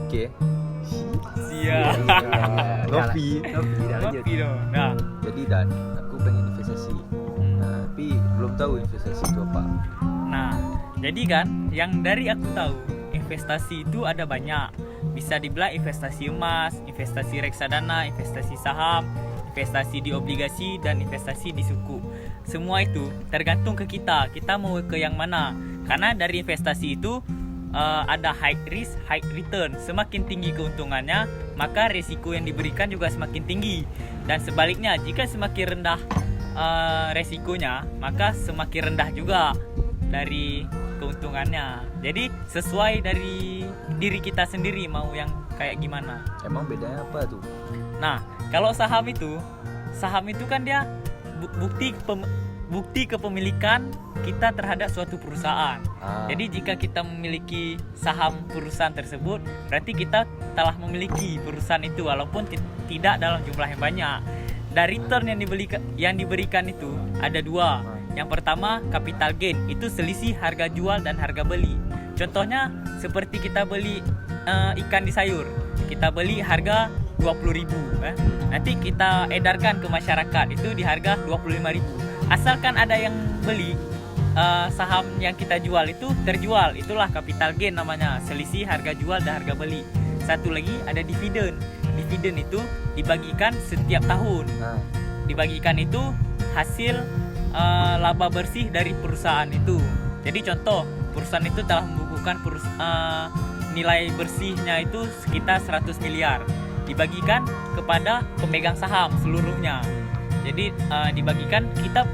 Oke. Siap. Ngopi. Ngopi dong. Nah, Jadi Dan, aku pengen investasi. Nah, tapi belum tahu investasi itu apa. Nah, jadi kan yang dari aku tahu investasi itu ada banyak. Bisa dibilang investasi emas, investasi reksadana, investasi saham, investasi di obligasi, dan investasi di suku. Semua itu tergantung ke kita. Kita mau ke yang mana? Karena dari investasi itu ada high risk, high return. Semakin tinggi keuntungannya, maka risiko yang diberikan juga semakin tinggi. Dan sebaliknya, jika semakin rendah resikonya, maka semakin rendah juga dari keuntungannya. Jadi sesuai dari diri kita sendiri mau yang kayak gimana. Emang bedanya apa tuh? Nah, kalau saham itu kan dia bukti kepemilikan kita terhadap suatu perusahaan. Jadi jika kita memiliki saham perusahaan tersebut, berarti kita telah memiliki perusahaan itu walaupun tidak dalam jumlah yang banyak. Dan return yang diberikan itu ada dua. Yang pertama, capital gain, itu selisih harga jual dan harga beli. Contohnya seperti kita beli ikan di sayur. Kita beli harga 20.000, nanti kita edarkan ke masyarakat itu di harga 25.000. Asalkan ada yang beli, saham yang kita jual itu terjual, itulah capital gain namanya, selisih harga jual dan harga beli. Satu lagi ada dividen. Dividen itu dibagikan setiap tahun. Dibagikan itu hasil laba bersih dari perusahaan itu. Jadi contoh, perusahaan itu telah membukukan nilai bersihnya itu sekitar 100 miliar. Dibagikan kepada pemegang saham seluruhnya. Jadi dibagikan kita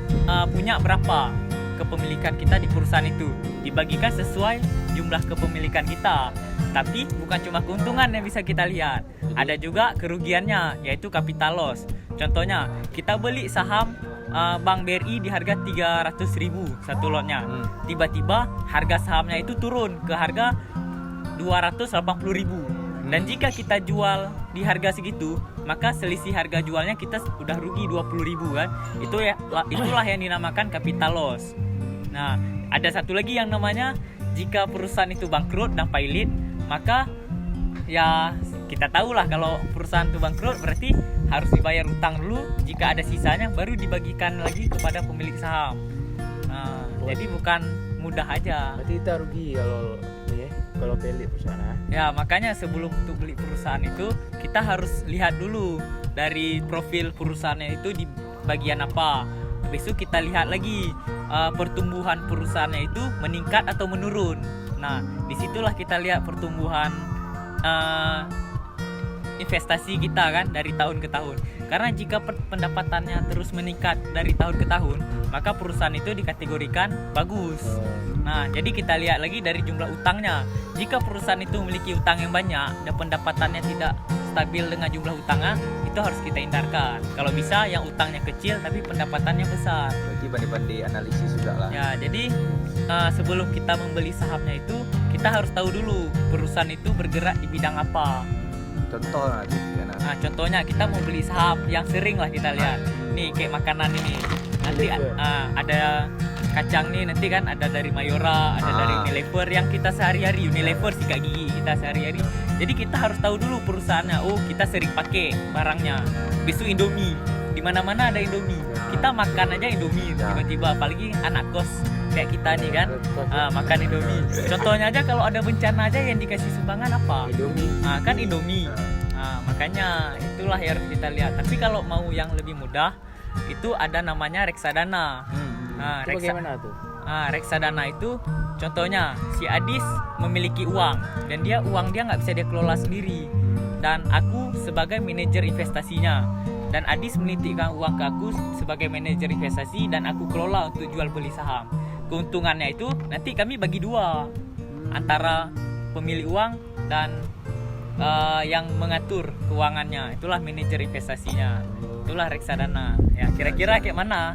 punya berapa kepemilikan kita di perusahaan itu. Dibagikan sesuai jumlah kepemilikan kita. Tapi bukan cuma keuntungan yang bisa kita lihat. Ada juga kerugiannya, yaitu capital loss. Contohnya, kita beli saham Bank BRI di harga 300.000 satu lotnya. Tiba-tiba harga sahamnya itu turun ke harga 280.000. Dan jika kita jual di harga segitu, maka selisih harga jualnya kita udah rugi 20.000 kan. Itulah yang dinamakan capital loss. Nah, ada satu lagi yang namanya jika perusahaan itu bangkrut dan pailit, maka ya kita tahulah kalau perusahaan itu bangkrut berarti harus dibayar utang dulu. Jika ada sisanya baru dibagikan lagi kepada pemilik saham. Nah, jadi bukan mudah aja. Berarti kita rugi kalau beli perusahaan. Ya, makanya sebelum untuk beli perusahaan itu kita harus lihat dulu dari profil perusahaannya itu di bagian apa. Besok kita lihat lagi pertumbuhan perusahaannya itu meningkat atau menurun. Nah, disitulah kita lihat pertumbuhan investasi kita kan dari tahun ke tahun. Karena jika pendapatannya terus meningkat dari tahun ke tahun, maka perusahaan itu dikategorikan bagus. Nah, jadi kita lihat lagi dari jumlah utangnya. Jika perusahaan itu memiliki utang yang banyak dan pendapatannya tidak stabil dengan jumlah utangnya, itu harus kita hindarkan. Kalau bisa yang utangnya kecil tapi pendapatannya besar. Berarti pandai-pandai analisis juga lah. Ya, jadi sebelum kita membeli sahamnya itu, kita harus tahu dulu perusahaan itu bergerak di bidang apa. Contoh lah gitu kan. Nah, contohnya kita mau beli saham yang sering lah kita lihat. Nih kayak makanan ini. Nanti ada kacang nih, nanti kan ada dari Mayora, ada dari Unilever yang kita sehari-hari. Unilever sikat gigi kita sehari-hari. Jadi kita harus tahu dulu perusahaannya. Oh, kita sering pakai barangnya. Besok Indomie. Di mana-mana ada Indomie. Kita makan aja Indomie tiba-tiba, apalagi anak kos kayak kita nih kan, makan Indomie. Contohnya aja kalau ada bencana aja yang dikasih sumbangan apa? Indomie. Kan Indomie. Makanya itulah yang harus kita lihat. Tapi kalau mau yang lebih mudah, itu ada namanya reksadana. Itu bagaimana tuh? Reksadana itu contohnya si Adis memiliki uang dan uang dia nggak bisa dia kelola sendiri. Dan aku sebagai manajer investasinya. Dan Adis menitipkan uang ke aku sebagai manajer investasi dan aku kelola untuk jual beli saham. Keuntungannya itu nanti kami bagi dua antara pemilik uang dan yang mengatur keuangannya. Itulah manajer investasinya. Itulah reksadana. Ya, kira-kira kayak mana?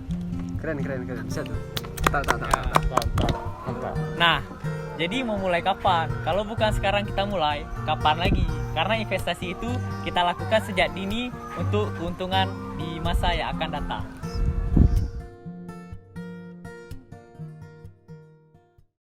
Keren. Bisa tuh. Tak. Nah, jadi mau mulai kapan? Kalau bukan sekarang kita mulai, kapan lagi? Karena investasi itu kita lakukan sejak dini untuk keuntungan di masa yang akan datang.